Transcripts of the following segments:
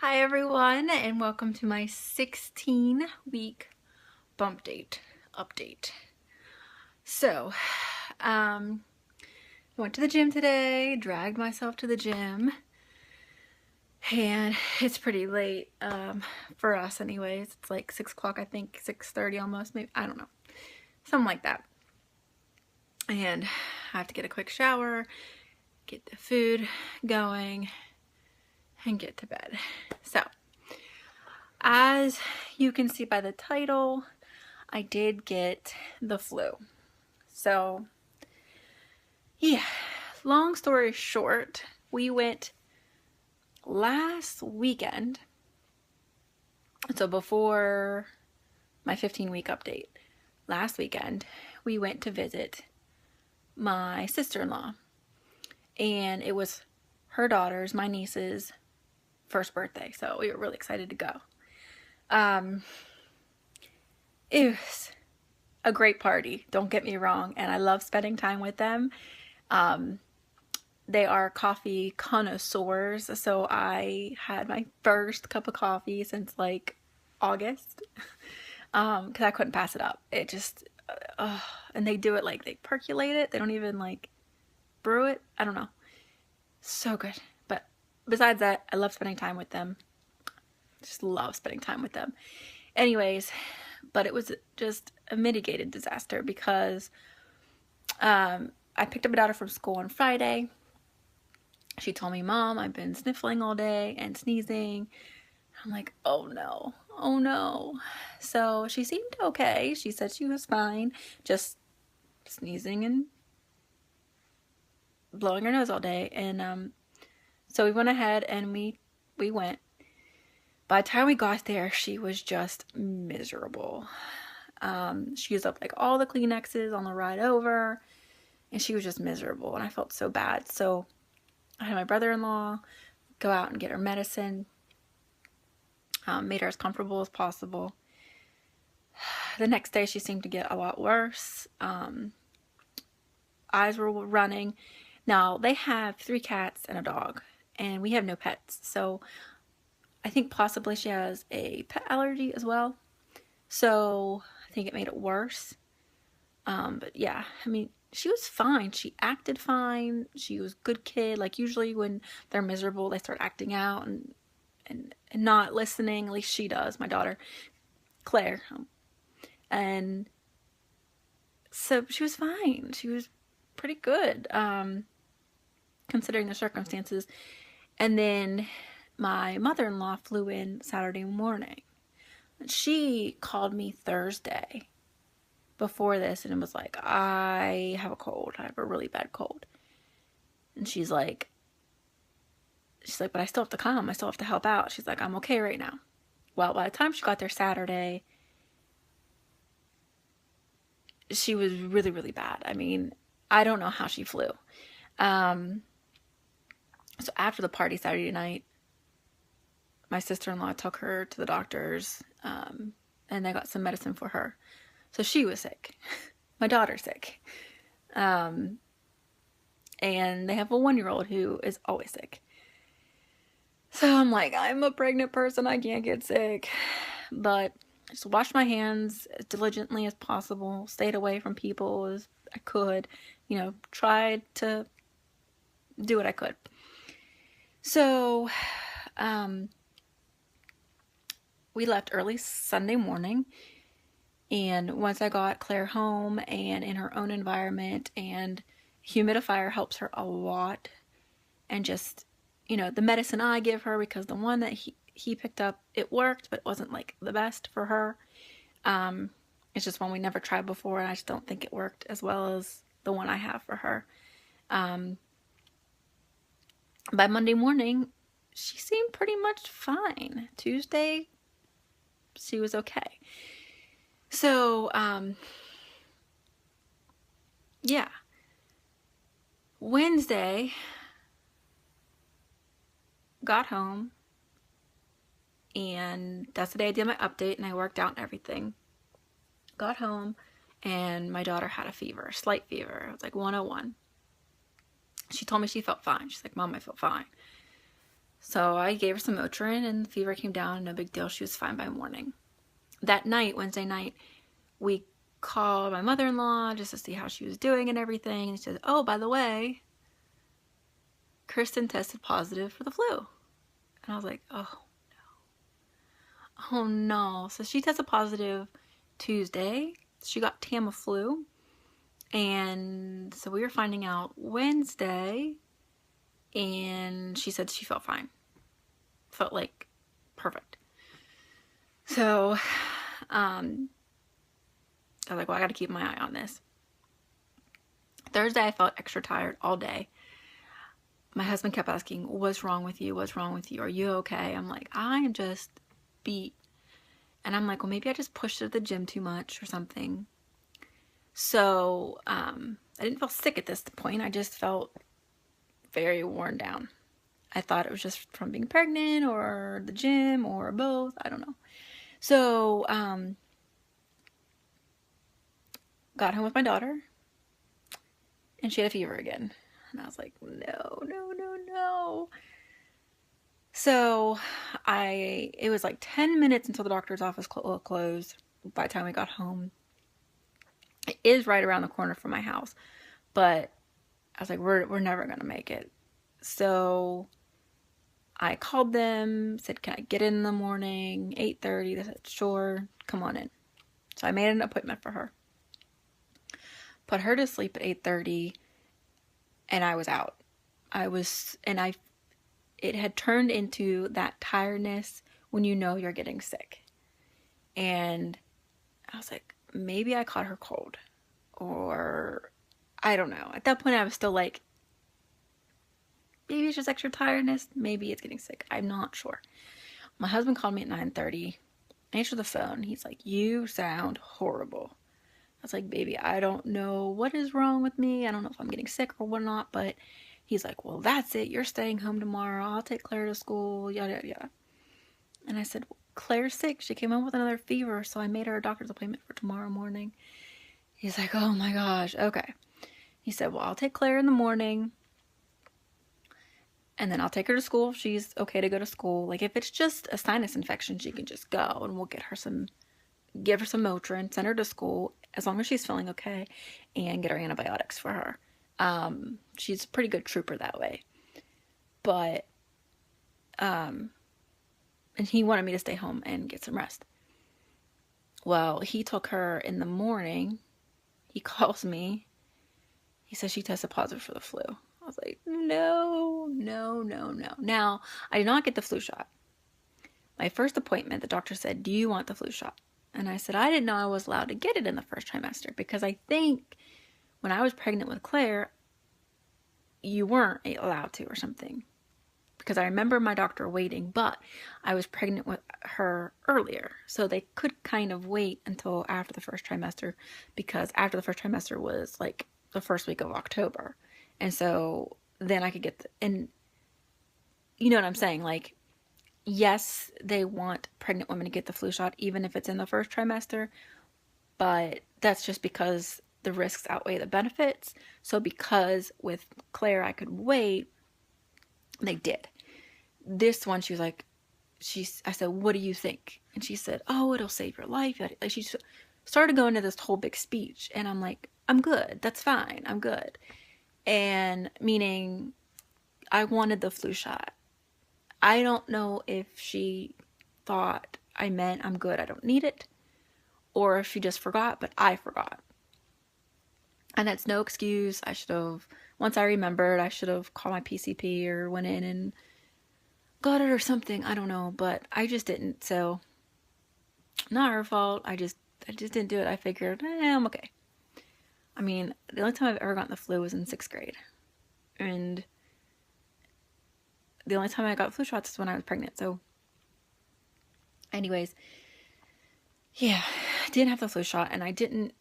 Hi everyone, and welcome to my 16-week bump date update. So, I went to the gym today, dragged myself to the gym, and it's pretty late for us anyways. It's like 6 o'clock, I think, 6:30 almost, maybe, I don't know, something like that. And I have to get a quick shower, get the food going, and get to bed. So, as you can see by the title, I did get the flu. So, yeah, long story short, we went last weekend. So before my 15-week update, last weekend, we went to visit my sister-in-law. And it was her daughter's, my niece's, first birthday. So we were really excited to go. It was a great party, don't get me wrong, and I love spending time with them. They are coffee connoisseurs, so I had my first cup of coffee since like August, because I couldn't pass it up. It just, and they do it like they percolate it. They don't even like brew it. I don't know. So good. But besides that, I love spending time with them. Just love spending time with them. Anyways, but it was just a mitigated disaster because I picked up my daughter from school on Friday. She told me, "Mom, I've been sniffling all day and sneezing." I'm like, "Oh no, oh no." So she seemed okay. She said she was fine, just sneezing and blowing her nose all day. And so we went ahead and we went. By the time we got there, she was just miserable. She used up like all the Kleenexes on the ride over, and she was just miserable, and I felt so bad. So I had my brother-in-law go out and get her medicine, made her as comfortable as possible. The next day she seemed to get a lot worse. Eyes were running. Now they have 3 cats and a dog, and we have no pets, so I think possibly she has a pet allergy as well. So I think it made it worse. But yeah, I mean, she was fine. She acted fine. She was a good kid. Like usually when they're miserable, they start acting out and not listening. At least she does, my daughter, Claire. And so she was fine. She was pretty good, considering the circumstances. And then my mother-in-law flew in Saturday morning. She called me Thursday before this and it was like, "I have a cold. I have a really bad cold." And she's like, "But I still have to come. I still have to help out." She's like, "I'm okay right now." Well, by the time she got there Saturday, she was really, really bad. I mean, I don't know how she flew. So after the party Saturday night, my sister-in-law took her to the doctor's, and they got some medicine for her. So she was sick. My daughter's sick. And they have a 1-year-old who is always sick. So I'm like, I'm a pregnant person. I can't get sick. But I just washed my hands as diligently as possible. Stayed away from people as I could. You know, tried to do what I could. So, we left early Sunday morning, and once I got Claire home and in her own environment, and humidifier helps her a lot, and just, you know, the medicine I give her, because the one that he picked up, it worked, but it wasn't like the best for her. It's just one we never tried before, and I just don't think it worked as well as the one I have for her. By Monday morning, she seemed pretty much fine. Tuesday, she was okay. So, yeah. Wednesday, got home, and that's the day I did my update, and I worked out and everything. Got home, and my daughter had a fever, slight fever. It was like 101. She told me she felt fine. She's like, "Mom, I feel fine." So I gave her some Motrin and the fever came down, no big deal. She was fine by morning. That night, Wednesday night, we called my mother-in-law just to see how she was doing and everything. And she said, oh, by the way, Kristen tested positive for the flu. And I was like, oh no. Oh no. So she tested positive Tuesday. She got Tamiflu. And so we were finding out Wednesday. And she said she felt fine. Felt like perfect. So, I was like, well, I got to keep my eye on this. Thursday, I felt extra tired all day. My husband kept asking, what's wrong with you? What's wrong with you? Are you okay? I'm like, I am just beat. And I'm like, well, maybe I just pushed at the gym too much or something. So, I didn't feel sick at this point. I just felt very worn down. I thought it was just from being pregnant or the gym or both. I don't know. So, got home with my daughter and she had a fever again. And I was like, no, no, no, no. So it was like 10 minutes until the doctor's office closed by the time we got home. It is right around the corner from my house, but I was like, we're never going to make it. So I called them, said, can I get in the morning, 8:30? They said, sure, come on in. So I made an appointment for her. Put her to sleep at 8:30, and I was out. It had turned into that tiredness when you know you're getting sick. And I was like, maybe I caught her cold, or I don't know. At that point, I was still like, maybe it's just extra tiredness. Maybe it's getting sick. I'm not sure. My husband called me at 9:30. I answered the phone. He's like, you sound horrible. I was like, baby, I don't know what is wrong with me. I don't know if I'm getting sick or whatnot, but he's like, well, that's it. You're staying home tomorrow. I'll take Claire to school, yada, yada, yada. And I said, well, Claire's sick. She came home with another fever, so I made her a doctor's appointment for tomorrow morning. He's like, oh my gosh, okay. He said, well, I'll take Claire in the morning, and then I'll take her to school if she's okay to go to school. Like, if it's just a sinus infection, she can just go, and we'll give her some Motrin, send her to school, as long as she's feeling okay, and get her antibiotics for her. She's a pretty good trooper that way. But, and he wanted me to stay home and get some rest. Well, he took her in the morning. He calls me. He says she tested positive for the flu. I was like, no, no, no, no. Now, I did not get the flu shot. My first appointment, the doctor said, do you want the flu shot? And I said, I didn't know I was allowed to get it in the first trimester, because I think when I was pregnant with Claire, you weren't allowed to or something. Because I remember my doctor waiting, but I was pregnant with her earlier. So they could kind of wait until after the first trimester, because after the first trimester was like the first week of October. And so then I could get and you know what I'm saying? Like, yes, they want pregnant women to get the flu shot, even if it's in the first trimester, but that's just because the risks outweigh the benefits. So because with Claire I could wait, they did. This one, she was like, I said, what do you think? And she said, oh, it'll save your life. Like, she started going into this whole big speech, and I'm like, I'm good. That's fine. I'm good. And meaning I wanted the flu shot. I don't know if she thought I meant I'm good, I don't need it, or if she just forgot, but I forgot. And that's no excuse. I should have, once I remembered, I should have called my PCP or went in and got it or something. I don't know, but I just didn't. So, not her fault. I just didn't do it. I figured, I'm okay. I mean, the only time I've ever gotten the flu was in 6th grade. And the only time I got flu shots is when I was pregnant. So, anyways, yeah, I didn't have the flu shot, and I didn't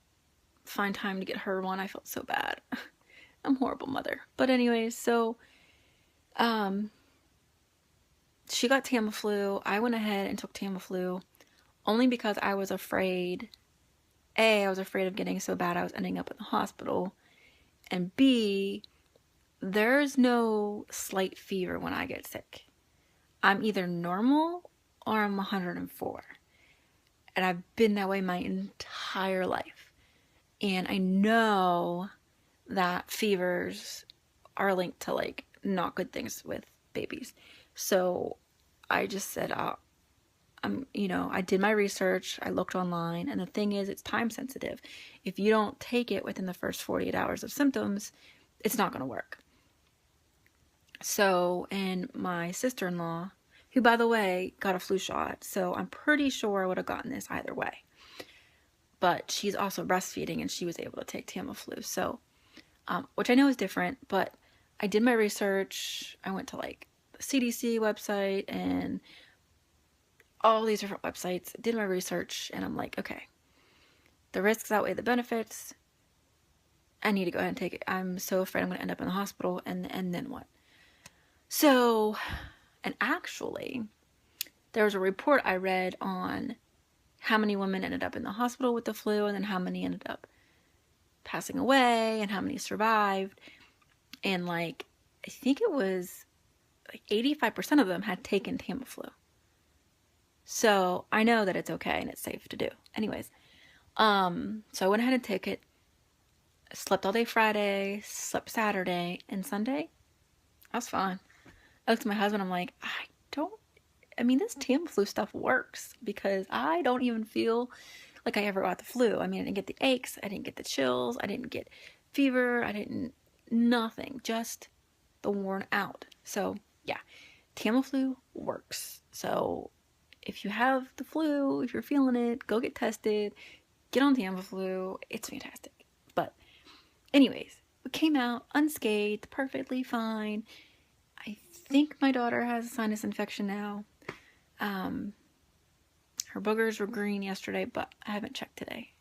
find time to get her one. I felt so bad. I'm a horrible mother. But anyways, so, she got Tamiflu. I went ahead and took Tamiflu only because I was afraid. A, I was afraid of getting so bad I was ending up in the hospital. And B, there's no slight fever when I get sick. I'm either normal or I'm 104. And I've been that way my entire life. And I know that fevers are linked to like not good things with babies. So I just said, I did my research, I looked online, and the thing is, it's time sensitive. If you don't take it within the first 48 hours of symptoms, it's not going to work. So, and my sister-in-law, who by the way got a flu shot, so I'm pretty sure I would have gotten this either way. But she's also breastfeeding and she was able to take Tamiflu, so which I know is different, but I did my research. I went to like the CDC website and all these different websites, did my research, and I'm like, okay, the risks outweigh the benefits. I need to go ahead and take it. I'm so afraid I'm going to end up in the hospital, and then what? So, and actually, there was a report I read on how many women ended up in the hospital with the flu, and then how many ended up passing away, and how many survived. And like, I think it was like 85% of them had taken Tamiflu. So I know that it's okay and it's safe to do. Anyways, so I went ahead and took it. I slept all day Friday, slept Saturday, and Sunday, I was fine. I looked at my husband, I'm like, this Tamiflu stuff works because I don't even feel like I ever got the flu. I mean, I didn't get the aches, I didn't get the chills, I didn't get fever, nothing, just the worn out. So yeah, Tamiflu works. So if you have the flu, if you're feeling it, go get tested, get on Tamiflu, it's fantastic. But anyways, we came out unscathed, perfectly fine. I think my daughter has a sinus infection now. Her boogers were green yesterday, but I haven't checked today.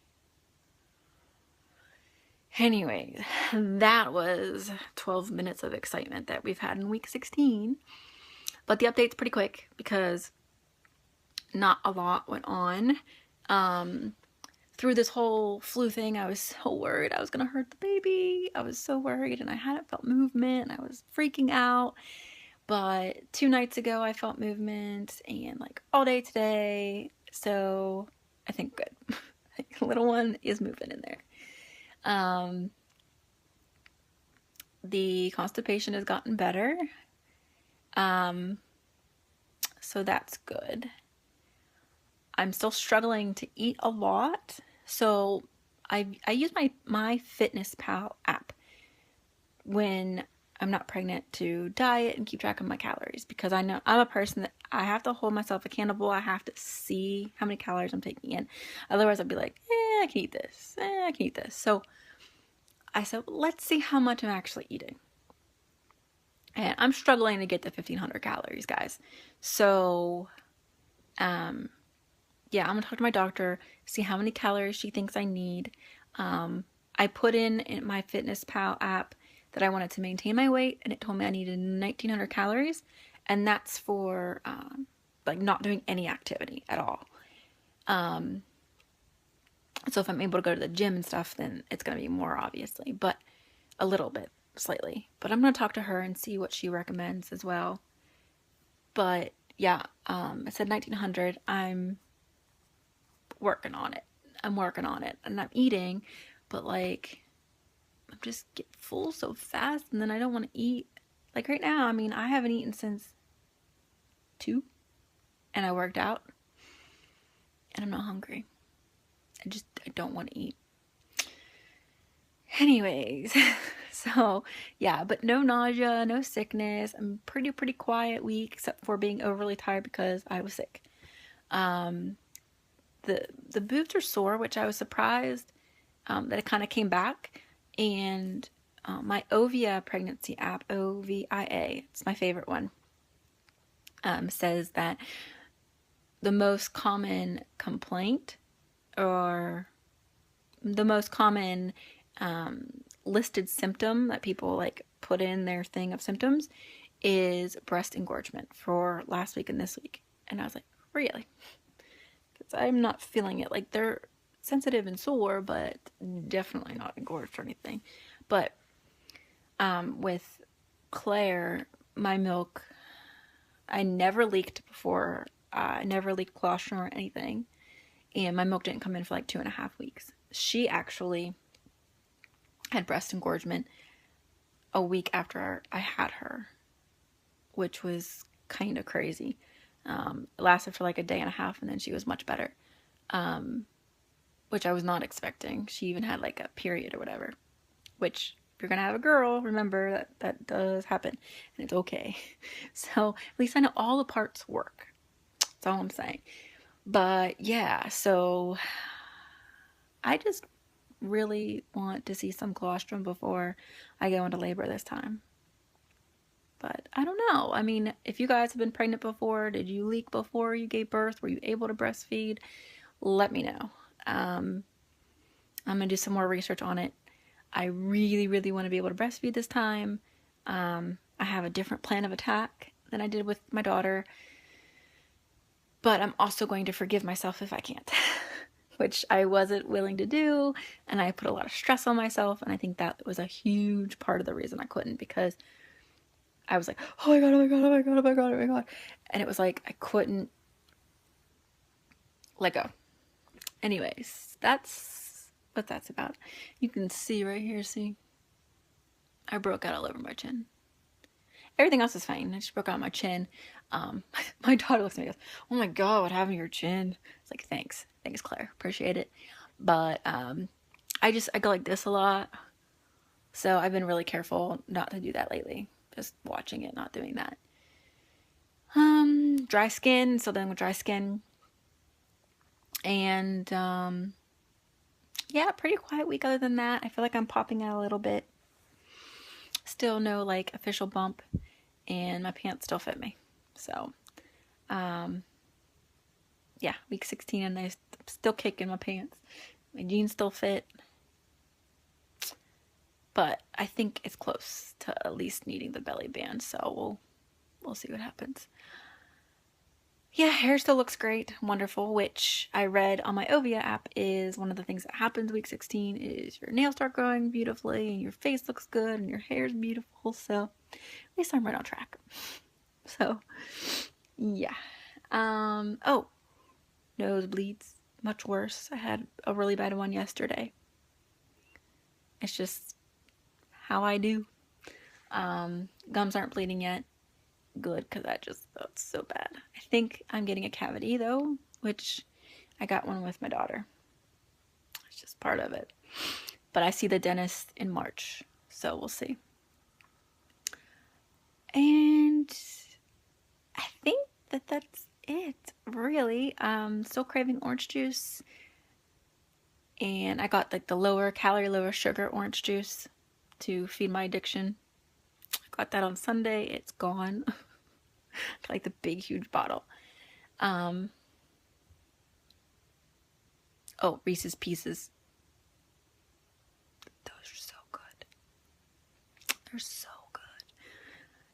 Anyways, that was 12 minutes of excitement that we've had in week 16. But the update's pretty quick because not a lot went on. Through this whole flu thing, I was so worried I was going to hurt the baby. I was so worried, and I hadn't felt movement, and I was freaking out. But 2 nights ago, I felt movement, and like all day today. So I think good. The little one is moving in there. The constipation has gotten better. So that's good. I'm still struggling to eat a lot. So I use my MyFitnessPal app when I'm not pregnant to diet and keep track of my calories, because I know I'm a person that I have to hold myself accountable. I have to see how many calories I'm taking in. Otherwise I'd be like, I can eat this. I can eat this. So I said, let's see how much I'm actually eating. And I'm struggling to get to 1,500 calories, guys. So, yeah, I'm going to talk to my doctor, see how many calories she thinks I need. I put in my MyFitnessPal app that I wanted to maintain my weight, and it told me I needed 1,900 calories, and that's for, like, not doing any activity at all. So if I'm able to go to the gym and stuff, then it's going to be more, obviously, but a little bit, slightly. But I'm going to talk to her and see what she recommends as well. But yeah, I said 1,900. I'm working on it. And I'm eating, but like, I'm just get full so fast, and then I don't want to eat. Like right now, I haven't eaten since 2, and I worked out, and I'm not hungry. I don't want to eat. Anyways, so yeah, but no nausea, no sickness. I'm pretty quiet week, except for being overly tired because I was sick. The boobs are sore, which I was surprised that it kind of came back. And my Ovia pregnancy app, OVIA, it's my favorite one, says that the most common complaint, or the most common listed symptom that people like put in their thing of symptoms is breast engorgement for last week and this week. And I was like, really? Because I'm not feeling it. Like, they're sensitive and sore, but definitely not engorged or anything. But with Claire, my milk I never leaked before. I never leaked colostrum or anything. And my milk didn't come in for like 2.5 weeks. She actually had breast engorgement a week after I had her, which was kind of crazy. It lasted for like a day and a half, and then she was much better, which I was not expecting. She even had like a period or whatever, which if you're gonna have a girl, remember that does happen, and it's okay. So at least I know all the parts work. That's all I'm saying. But yeah, so I just really want to see some colostrum before I go into labor this time. But I don't know. I mean, if you guys have been pregnant before, did you leak before you gave birth? Were you able to breastfeed? Let me know. I'm going to do some more research on it. I really, really want to be able to breastfeed this time. I have a different plan of attack than I did with my daughter. But I'm also going to forgive myself if I can't, which I wasn't willing to do. And I put a lot of stress on myself. And I think that was a huge part of the reason I couldn't, because I was like, oh my God, oh my God, oh my God, oh my God, oh my God. And it was like, I couldn't let go. Anyways, that's what that's about. You can see right here, see? I broke out all over my chin. Everything else is fine. I just broke out my chin. My daughter looks at me and goes, oh my God, what happened to your chin? It's like, thanks. Thanks, Claire. Appreciate it. But I go like this a lot. So I've been really careful not to do that lately. Just watching it, not doing that. Dry skin, still dealing with dry skin. And yeah, pretty quiet week other than that. I feel like I'm popping out a little bit. Still no like official bump, and my pants still fit me. So yeah, week 16 and I'm still kicking my pants. My jeans still fit. But I think it's close to at least needing the belly band, so we'll see what happens. Yeah, hair still looks great, wonderful, which I read on my Ovia app is one of the things that happens week 16 is your nails start growing beautifully and your face looks good and your hair's beautiful, so at least I'm right on track. So, yeah. Oh, nosebleeds, much worse. I had a really bad one yesterday. It's just how I do. Gums aren't bleeding yet. Good, because that just felt so bad. I think I'm getting a cavity though, which I got one with my daughter. It's just part of it. But I see the dentist in March, so we'll see. And I think that's it, really. Still craving orange juice. And I got like the lower calorie, lower sugar orange juice to feed my addiction. I got that on Sunday. It's gone. Like the big, huge bottle. Oh, Reese's Pieces. Those are so good. They're so good.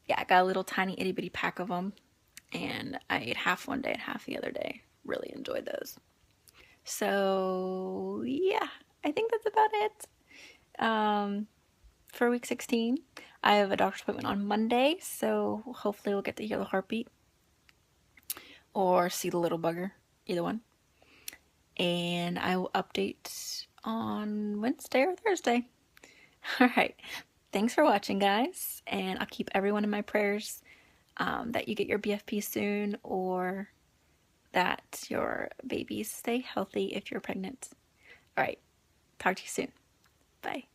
Yeah, I got a little tiny itty bitty pack of them. And I ate half one day and half the other day. Really enjoyed those. So, yeah, I think that's about it. For week 16, I have a doctor's appointment on Monday, so hopefully we'll get to hear the heartbeat or see the little bugger, either one. And I will update on Wednesday or Thursday. All right, thanks for watching, guys, and I'll keep everyone in my prayers that you get your BFP soon, or that your babies stay healthy if you're pregnant. All right, talk to you soon. Bye.